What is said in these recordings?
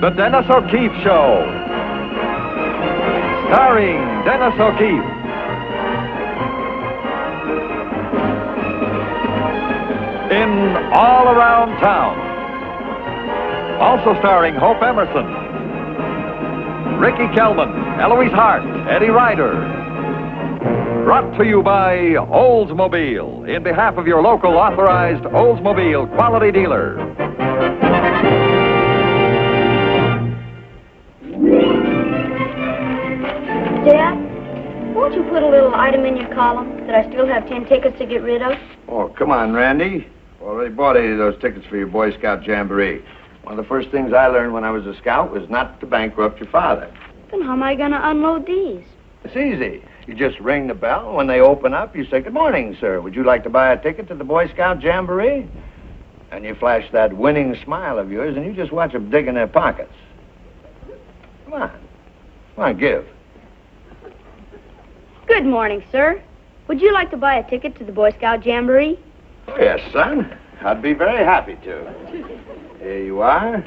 The Dennis O'Keefe Show. Starring Dennis O'Keefe. In All Around Town. Also starring Hope Emerson, Ricky Kelman, Eloise Hart, Eddie Ryder. Brought to you by Oldsmobile, in behalf of your local authorized Oldsmobile quality dealer. Dad, won't you put a little item in your column that I still have 10 tickets to get rid of? Oh, come on, Randy. Already bought 8 of those tickets for your Boy Scout Jamboree. One of the first things I learned when I was a scout was not to bankrupt your father. Then how am I going to unload these? It's easy. You just ring the bell, and when they open up, you say, "Good morning, sir. Would you like to buy a ticket to the Boy Scout Jamboree?" And you flash that winning smile of yours, and you just watch them dig in their pockets. Come on. Come on, give. Good morning, sir. Would you like to buy a ticket to the Boy Scout Jamboree? Oh, yes, son. I'd be very happy to. Here you are.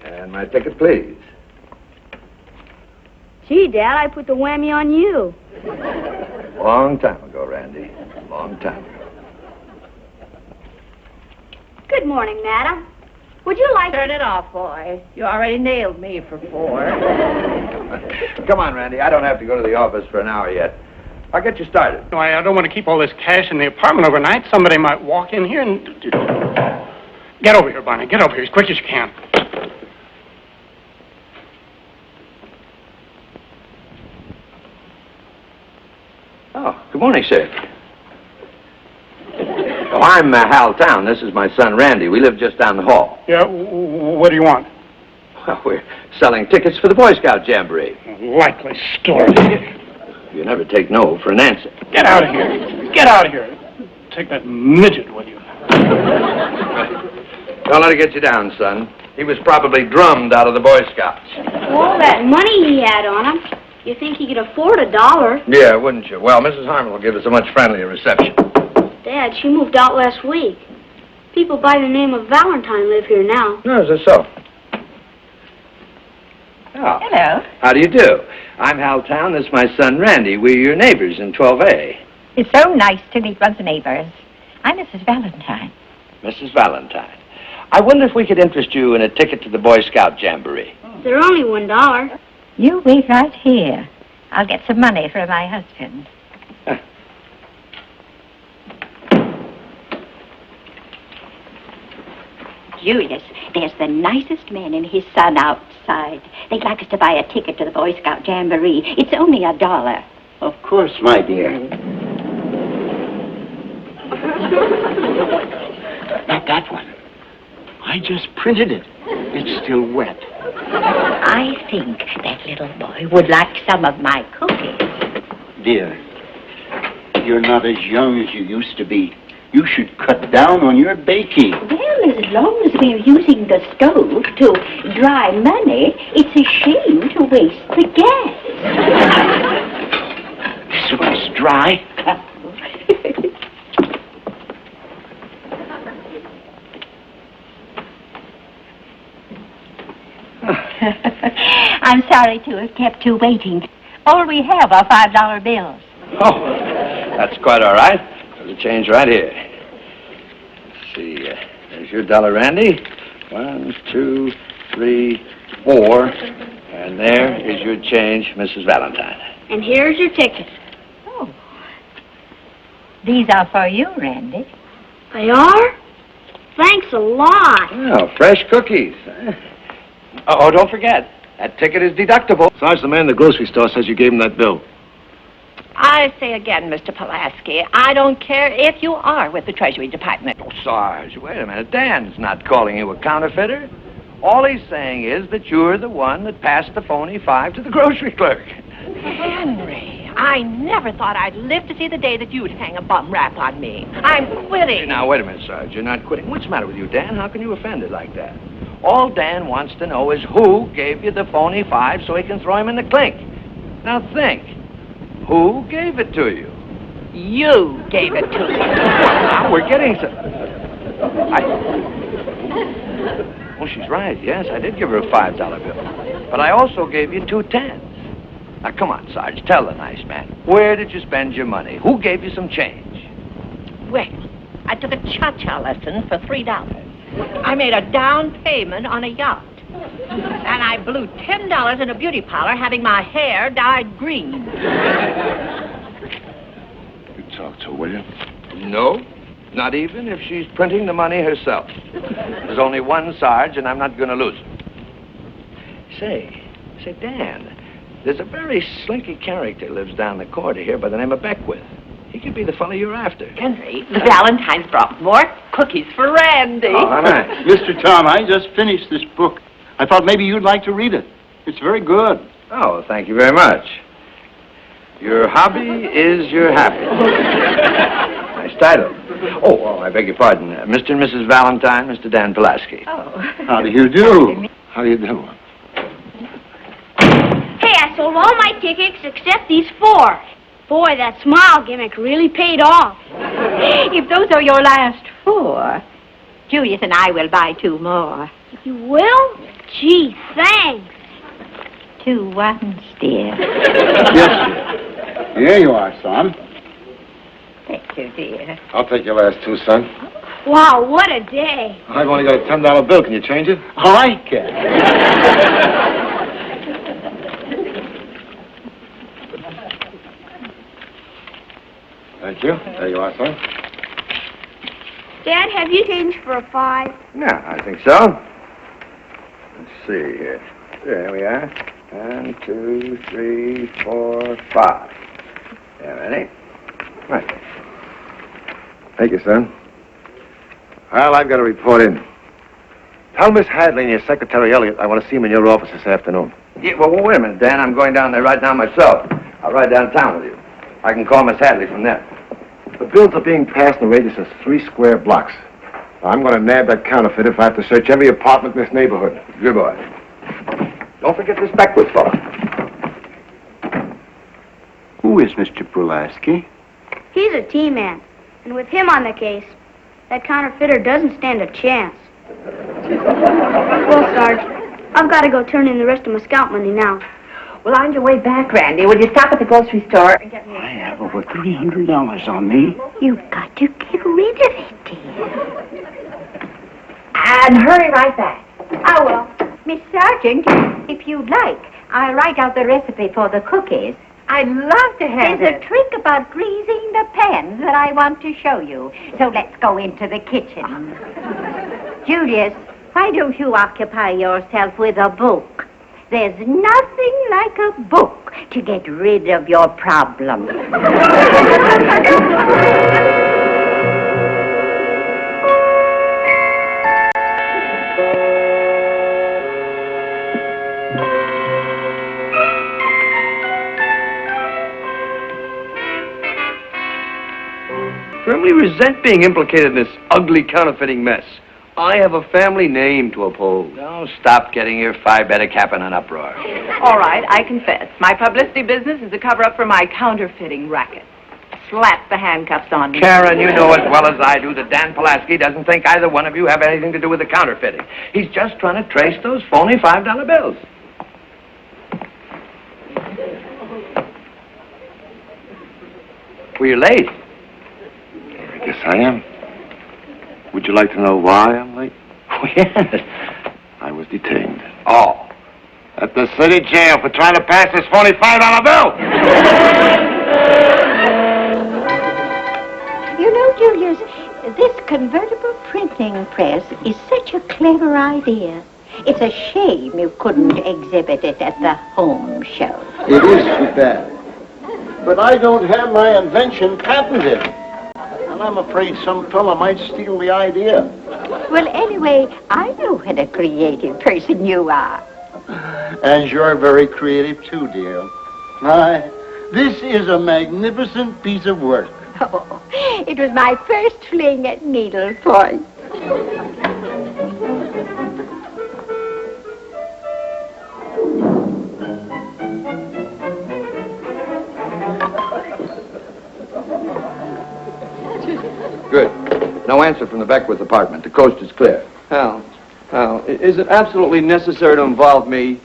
And my ticket, please. Gee, Dad, I put the whammy on you. Long time ago, Randy. Long time ago. Good morning, madam. Would you like... Turn it off, boy. You already nailed me for 4. Come on, Randy. I don't have to go to the office for an hour yet. I'll get you started. No, I don't want to keep all this cash in the apartment overnight. Somebody might walk in here and... Get over here, Barney. Get over here as quick as you can. Oh, good morning, sir. Oh, I'm Hal Town. This is my son, Randy. We live just down the hall. Yeah, what do you want? Well, we're selling tickets for the Boy Scout Jamboree. Likely story. You never take no for an answer. Get out of here. Get out of here. Take that midget with you. Don't let it get you down, son. He was probably drummed out of the Boy Scouts. All that money he had on him. You think he could afford $1? Yeah, wouldn't you? Well, Mrs. Harmon will give us a much friendlier reception. Dad, she moved out last week. People by the name of Valentine live here now. No, is that so? Oh. Hello. How do you do? I'm Hal Town. This is my son, Randy. We're your neighbors in 12A. It's so nice to meet one's neighbors. I'm Mrs. Valentine. Mrs. Valentine. I wonder if we could interest you in a ticket to the Boy Scout Jamboree. They're only $1. You wait right here. I'll get some money for my husband. Julius, there's the nicest man and his son outside. They'd like us to buy a ticket to the Boy Scout Jamboree. It's only $1. Of course, my dear. Not that one. I just printed it. It's still wet. I think that little boy would like some of my cookies. Dear, you're not as young as you used to be. You should cut down on your baking. Well, as long as we're using the stove to dry money, it's a shame to waste the gas. This one's dry. I'm sorry to have kept you waiting. All we have are $5 bills. Oh, that's quite all right. There's a change right here. Let's see. There's your $1, Randy. 1, 2, 3, 4. And there is your change, Mrs. Valentine. And here's your ticket. Oh. These are for you, Randy. They are? Thanks a lot. Oh, fresh cookies. Oh, don't forget, that ticket is deductible. Sarge, the man in the grocery store says you gave him that bill. I say again, Mr. Pulaski, I don't care if you are with the Treasury Department. Oh, Sarge, wait a minute. Dan's not calling you a counterfeiter. All he's saying is that you're the one that passed the phony 5 to the grocery clerk. Henry, I never thought I'd live to see the day that you'd hang a bum rap on me. I'm quitting. Now, wait a minute, Sarge. You're not quitting. What's the matter with you, Dan? How can you offend it like that? All Dan wants to know is who gave you the phony 5 so he can throw him in the clink. Now, think. Who gave it to you? You gave it to me. Now, we're getting some... Oh, she's right. Yes, I did give her a $5 bill. But I also gave you 2 10s. Now, come on, Sarge, tell the nice man. Where did you spend your money? Who gave you some change? Well, I took a cha-cha lesson for $3. I made a down payment on a yacht. And I blew $10 in a beauty parlor having my hair dyed green. You talk to her, will you? No, not even if she's printing the money herself. There's only one Sarge, and I'm not going to lose him. Say, Dan, there's a very slinky character lives down the corridor here by the name of Beckwith. He could be the fellow you're after. Henry, the Valentines brought more cookies for Randy. Oh, all right. Mr. Tom, I just finished this book. I thought maybe you'd like to read it. It's very good. Oh, thank you very much. Your hobby is your happy. Nice title. Oh, I beg your pardon. Mr. and Mrs. Valentine, Mr. Dan Pulaski. Oh. How do you do? How do you do? Hey, I sold all my tickets except these 4. Boy, that smile gimmick really paid off. If those are your last 4, Julius and I will buy 2 more. You will? Gee, thanks. 2 ones, dear. Yes, sir. Here you are, son. Thank you, dear. I'll take your last 2, son. Wow, what a day. I've only got a $10 bill. Can you change it? I can. Thank you. There you are, son. Dad, have you changed for a 5? Yeah, I think so. Let's see here. There we are. 1, 2, 3, 4, 5. Yeah, ready? Right. Thank you, son. Well, I've got to report in. Tell Miss Hadley and your secretary, Elliot, I want to see him in your office this afternoon. Yeah, well, wait a minute, Dan. I'm going down there right now myself. I'll ride downtown with you. I can call Miss Hadley from there. The bills are being passed in a radius of 3 square blocks. I'm going to nab that counterfeit if I have to search every apartment in this neighborhood. Good boy. Don't forget this Beckwith fellow. Who is Mr. Pulaski? He's a T-man. And with him on the case, that counterfeiter doesn't stand a chance. Well, Sarge, I've got to go turn in the rest of my scout money now. Well, on your way back, Randy, will you stop at the grocery store and get me I have over $300 on me. You've got to get rid of it, dear. And hurry right back. I will. Miss Sargent, if you'd like, I'll write out the recipe for the cookies. I'd love to have There's a trick about greasing the pans that I want to show you. So let's go into the kitchen. Julius, why don't you occupy yourself with a book? There's nothing like a book to get rid of your problems. Firmly resent being implicated in this ugly counterfeiting mess. I have a family name to uphold. Now, stop getting your Phi Beta Kappa in an uproar. All right, I confess. My publicity business is a cover-up for my counterfeiting racket. Slap the handcuffs on me. Karen, you know as well as I do that Dan Pulaski doesn't think either one of you have anything to do with the counterfeiting. He's just trying to trace those phony $5 bills. Well, you're late. I guess I am. Would you like to know why I'm late? Oh, yes. I was detained. Oh. At the city jail for trying to pass this phony $5 bill. You know, Julius, this convertible printing press is such a clever idea. It's a shame you couldn't exhibit it at the home show. It is too bad. But I don't have my invention patented. And I'm afraid some fella might steal the idea. Well, anyway, I know what a creative person you are. And you're very creative too, dear. This is a magnificent piece of work. Oh, it was my first fling at needlepoint. Good. No answer from the Beckwith apartment. The coast is clear. Well, Now, is it absolutely necessary to involve me?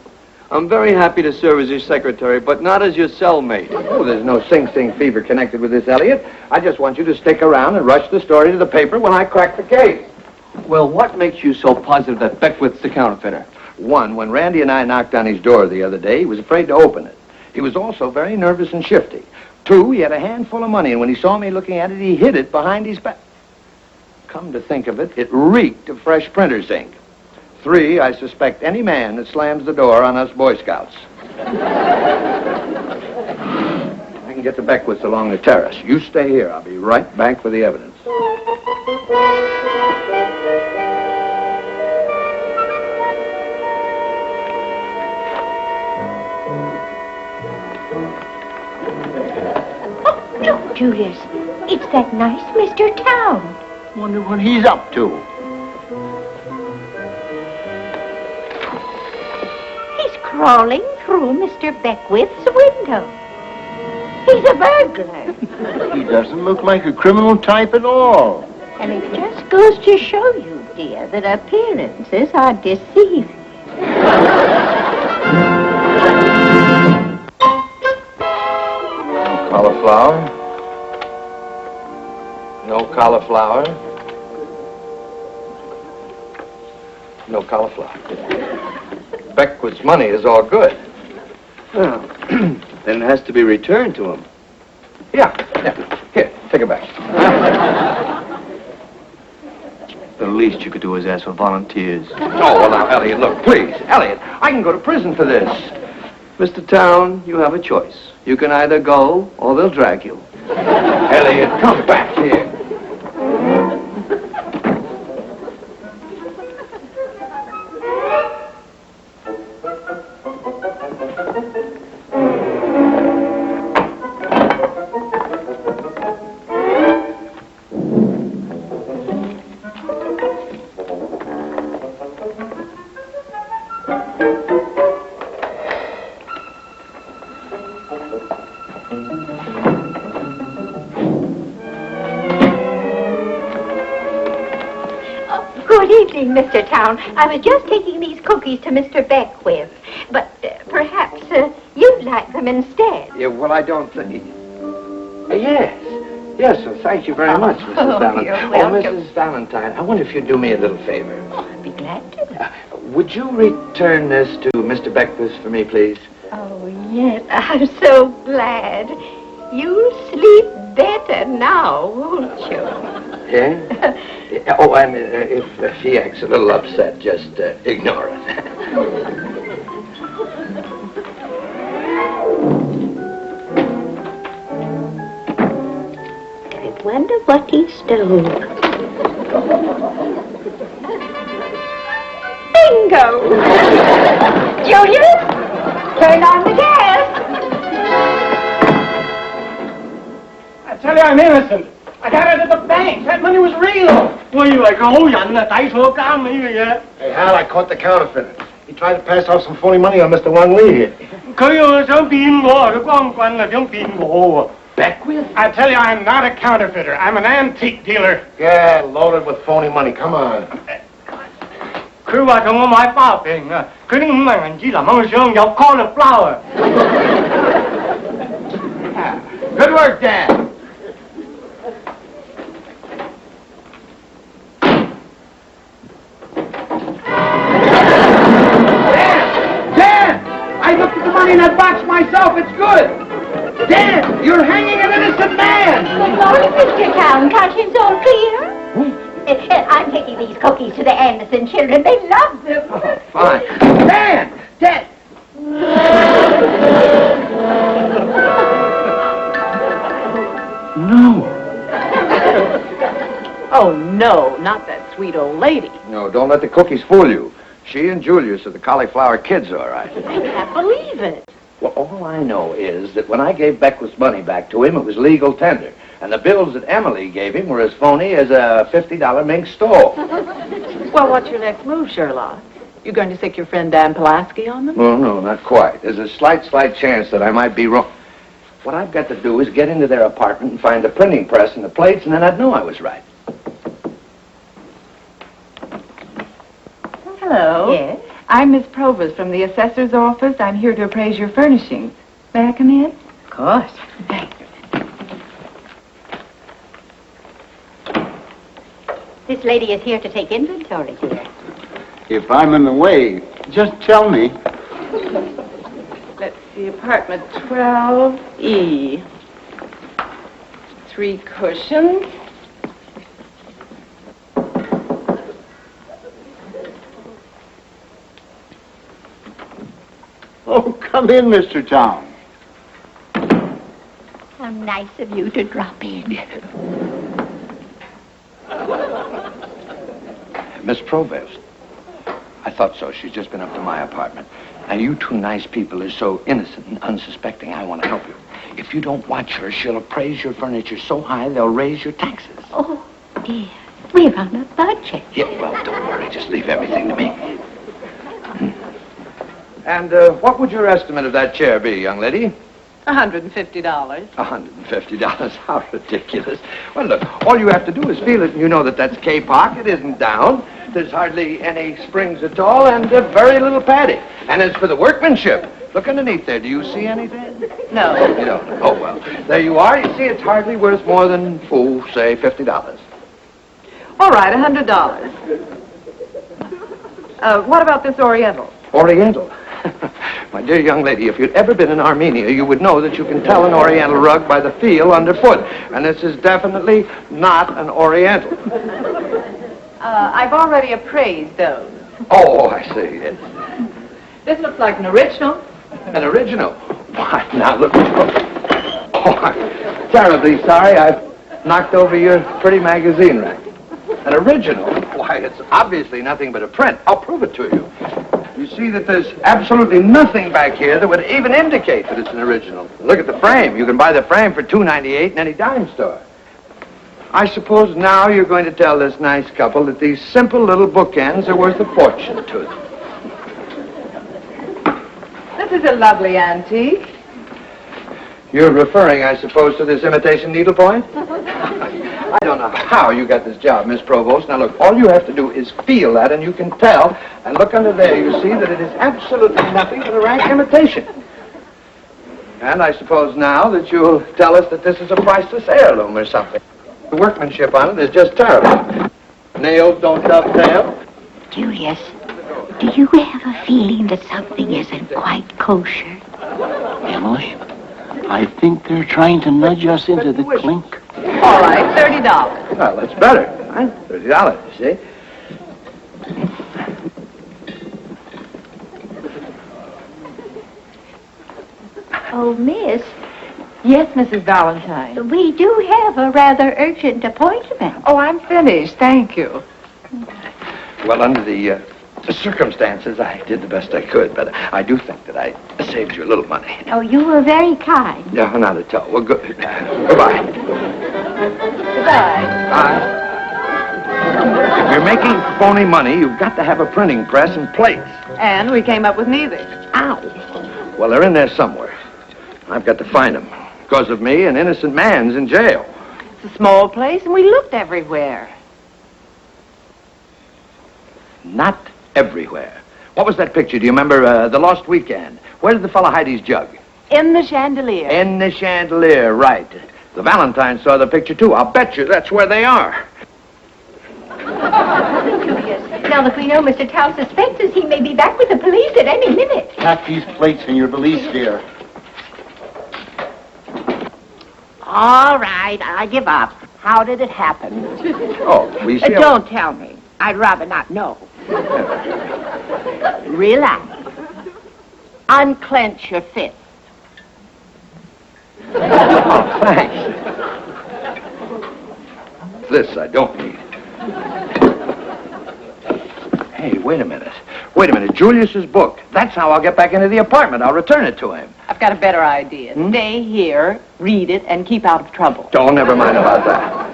I'm very happy to serve as your secretary, but not as your cellmate. Oh, there's no Sing Sing fever connected with this, Elliot. I just want you to stick around and rush the story to the paper when I crack the case. Well, what makes you so positive that Beckwith's the counterfeiter? One, when Randy and I knocked on his door the other day, he was afraid to open it. He was also very nervous and shifty. Two, he had a handful of money, and when he saw me looking at it, he hid it behind his back. Come to think of it, it reeked of fresh printer's ink. Three, I suspect any man that slams the door on us Boy Scouts. I can get the Beckwiths along the terrace. You stay here. I'll be right back with the evidence. Oh, look, Julius. It's that nice Mr. Town. Wonder what he's up to. Crawling through Mr. Beckwith's window. He's a burglar. He doesn't look like a criminal type at all. And it just goes to show you, dear, that appearances are deceiving. No cauliflower. No cauliflower. No cauliflower. Beckwith's money is all good. Well, then it has to be returned to him. Yeah. Here, take it back. The least you could do is ask for volunteers. Oh, well, now, Elliot, look, please. Elliot, I can go to prison for this. Mr. Town, you have a choice. You can either go, or they'll drag you. Elliot, come back here. Good evening, Mr. Town. I was just taking these cookies to Mr. Beckwith, but perhaps you'd like them instead. Yeah, well, I don't think... Yes. Yes, well, thank you very much, Mrs. Valentine. You're welcome. Mrs. Valentine, I wonder if you'd do me a little favor. I'd be glad to. Would you return this to Mr. Beckwith for me, please? Oh, yes, I'm so glad. You'll sleep better now, won't you? Yeah? Oh, and if he acts a little upset, just ignore it. I wonder what he stole. Bingo! Julius, turn on the gas. I tell you, I'm innocent. I got it at the bank. That money was real. Hey, Hal, I caught the counterfeiter. He tried to pass off some phony money on Mr. Wang Li here. Beckwith? I tell you, I'm not a counterfeiter. I'm an antique dealer. Yeah, loaded with phony money. Come on. Good work, Dad. I looked at the money in that box myself. It's good. Dan, you're hanging an innocent man. Good morning, Mr. Town. Conscience all clear? I'm taking these cookies to the Anderson children. They love them. Oh, fine. Dan! Dan! No. Oh, no, not that sweet old lady. No, don't let the cookies fool you. She and Julius are the cauliflower kids, all right. I can't believe it. Well, all I know is that when I gave Beckwith's money back to him, it was legal tender. And the bills that Emily gave him were as phony as a $50 mink stove. Well, what's your next move, Sherlock? You going to stick your friend Dan Pulaski on them? Well, no, not quite. There's a slight chance that I might be wrong. What I've got to do is get into their apartment and find the printing press and the plates, and then I'd know I was right. Hello. Yes? I'm Miss Provost from the assessor's office. I'm here to appraise your furnishings. May I come in? Of course. Thanks. This lady is here to take inventory, dear. If I'm in the way, just tell me. Let's see, apartment 12E. 3 cushions. Oh, come in, Mr. Town. How nice of you to drop in. Miss Provost. I thought so. She's just been up to my apartment. Now, you two nice people are so innocent and unsuspecting, I want to help you. If you don't watch her, she'll appraise your furniture so high they'll raise your taxes. Oh, dear. We're on a budget. Yeah, well, don't worry. Just leave everything to me. And what would your estimate of that chair be, young lady? $150. $150. How ridiculous. Well, look, all you have to do is feel it, and you know that that's K-Park. It isn't down. There's hardly any springs at all, and very little padding. And as for the workmanship, look underneath there. Do you see anything? No. You don't? Oh, well, there you are. You see, it's hardly worth more than, say, $50. All right, $100. What about this Oriental? Oriental. My dear young lady, if you'd ever been in Armenia, you would know that you can tell an Oriental rug by the feel underfoot. And this is definitely not an Oriental. I've already appraised those. Oh, I see. Yes. This looks like an original. An original? Why, now look. Oh, I'm terribly sorry. I've knocked over your pretty magazine rack. An original? Why, it's obviously nothing but a print. I'll prove it to you. You see that there's absolutely nothing back here that would even indicate that it's an original. Look at the frame. You can buy the frame for $2.98 in any dime store. I suppose now you're going to tell this nice couple that these simple little bookends are worth a fortune to them. This is a lovely antique. You're referring, I suppose, to this imitation needlepoint? I don't know how you got this job, Miss Provost. Now, look, all you have to do is feel that, and you can tell. And look under there, you see that it is absolutely nothing but a rank imitation. And I suppose now that you'll tell us that this is a priceless heirloom or something. The workmanship on it is just terrible. Nails don't dovetail. Julius, do you have a feeling that something isn't quite kosher? Emily, I think they're trying to nudge us into the clink. All right, $30. Well, that's better. Huh? $30, you see. Oh, miss, Yes, Mrs. Valentine. we do have a rather urgent appointment. Oh, I'm finished. Thank you. Well, under the circumstances, I did the best I could, but I do think that I saved you a little money. Oh, you were very kind. No, not at all. Well, goodbye. Goodbye. Bye. If you're making phony money, you've got to have a printing press and plates. And we came up with neither. Ow. Well, they're in there somewhere. I've got to find them. Because of me, an innocent man's in jail. It's a small place, and we looked everywhere. Not everywhere. What was that picture? Do you remember The Lost Weekend? Where did the fellow hide his jug? In the chandelier. In the chandelier, right. The Valentine saw the picture, too. I'll bet you that's where they are. Julius, now that we know Mr. Tao suspects us, he may be back with the police at any minute. Pack these plates in your valise, dear. All right, I give up. How did it happen? Oh, we see... Don't tell me. I'd rather not know. Relax. Unclench your fist. Oh, thanks. This I don't need. Hey, wait a minute. Wait a minute. Julius's book. That's how I'll get back into the apartment. I'll return it to him. I've got a better idea. Stay here, read it, and keep out of trouble. Don't, never mind about that.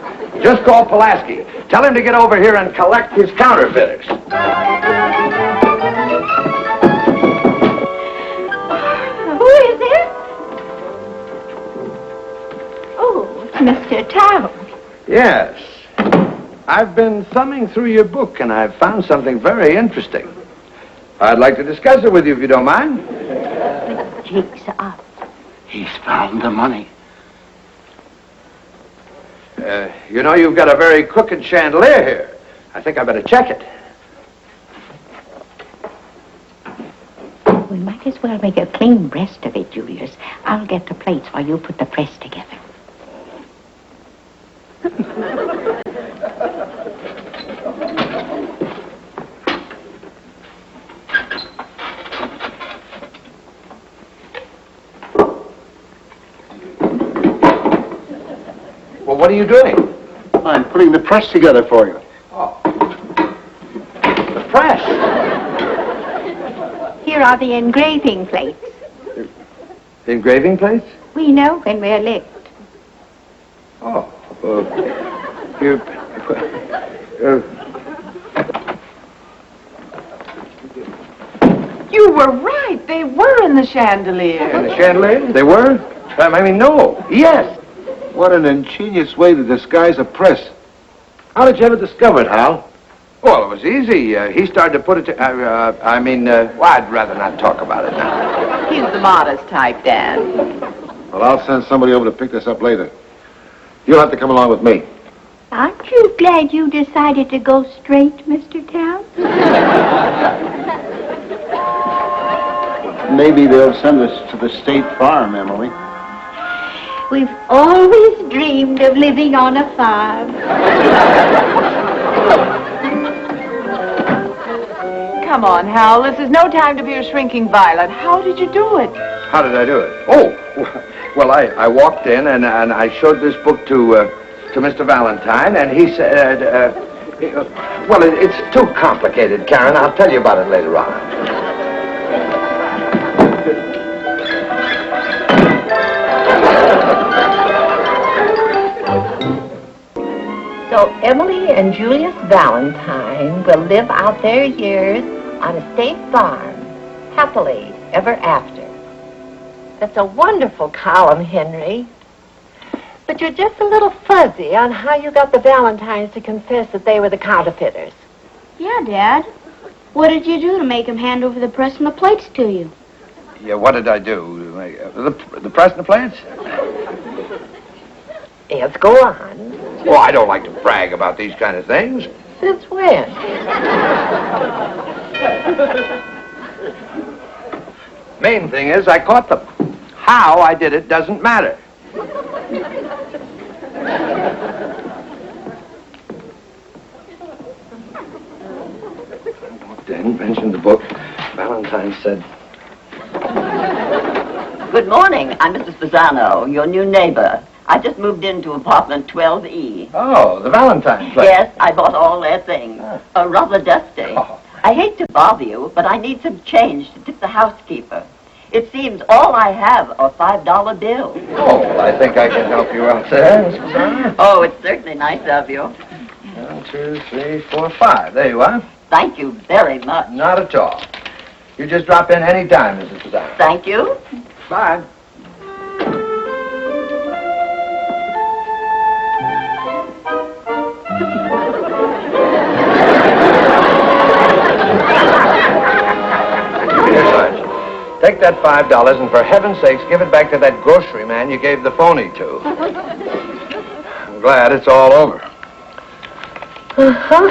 Just call Pulaski. Tell him to get over here and collect his counterfeiters. Who is it? Oh, Mr. Tao. Yes. I've been thumbing through your book, and I've found something very interesting. I'd like to discuss it with you if you don't mind. The jig's up. He's found the money. You know, you've got a very crooked chandelier here. I think I better check it. We might as well make a clean breast of it, Julius. I'll get the plates while you put the press together. Well, what are you doing? I'm putting the press together for you. Oh. The press. Here are the engraving plates. Engraving plates? We know when we're licked. Oh. You were right. They were in the chandelier. In the chandelier? They were? I mean, no. Yes. What an ingenious way to disguise a press. How did you ever discover it, Hal? Well, it was easy. He started to put it to... well, I'd rather not talk about it now. He's the modest type, Dan. Well, I'll send somebody over to pick this up later. You'll have to come along with me. Aren't you glad you decided to go straight, Mr. Town? Maybe they'll send us to the State Farm, Emily. We've always dreamed of living on a farm. Come on, Hal. This is no time to be a shrinking violet. How did you do it? How did I do it? Oh, well, I walked in and I showed this book to Mr. Valentine, and he said, well, it's too complicated, Karen. I'll tell you about it later on. So Emily and Julius Valentine will live out their years on a state farm, happily ever after. That's a wonderful column, Henry. But you're just a little fuzzy on how you got the Valentines to confess that they were the counterfeiters. Yeah, Dad. What did you do to make them hand over the press and the plates to you? Yeah, what did I do? The press and the plates? Yes, go on. Well, I don't like to brag about these kind of things. Since when? Main thing is I caught them. How I did it doesn't matter. I walked in, mentioned the book. Valentine said... Good morning. I'm Mrs. Pisano, your new neighbor. I just moved into apartment 12E. Oh, the Valentine place. Yes, I bought all their things. Rather dusty. Oh. I hate to bother you, but I need some change to tip the housekeeper. It seems all I have are $5 bills. Oh, I think I can help you out there, Mrs. Pisano. Oh, it's certainly nice of you. 1, 2, 3, 4, 5. There you are. Thank you very much. Not at all. You just drop in any time, Mrs. Pisano. Thank you. Bye. Here, Sarge. Take that $5 and for heaven's sakes, give it back to that grocery man you gave the phony to. I'm glad it's all over. Uh-huh.